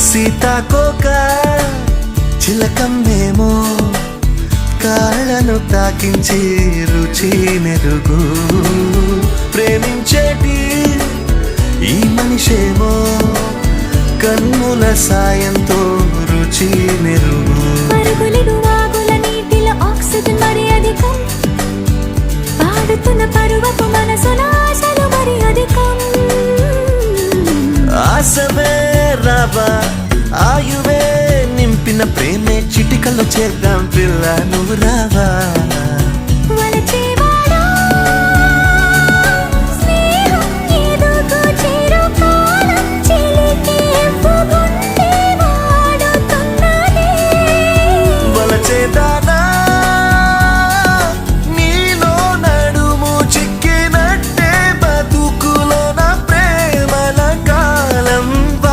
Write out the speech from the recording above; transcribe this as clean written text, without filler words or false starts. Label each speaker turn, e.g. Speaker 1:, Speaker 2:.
Speaker 1: సీతాకోక చిలకమ్మేమో కాళ్ళను తాకించి రుచి మెరుగు ప్రేమించేటి ఈ మనిషేమో కన్నుల సాయంతో రుచి మెరుగు
Speaker 2: ఆక్సిజన్ మరి అధికం పాడుతున్న పరువపు మనసుల ఆశలు మరి అధికం
Speaker 1: ఆశవే రావా ఆయువే నింపిన ప్రేమే చిటికల్లో చేద్దాం పిల్ల నువ్వు రావా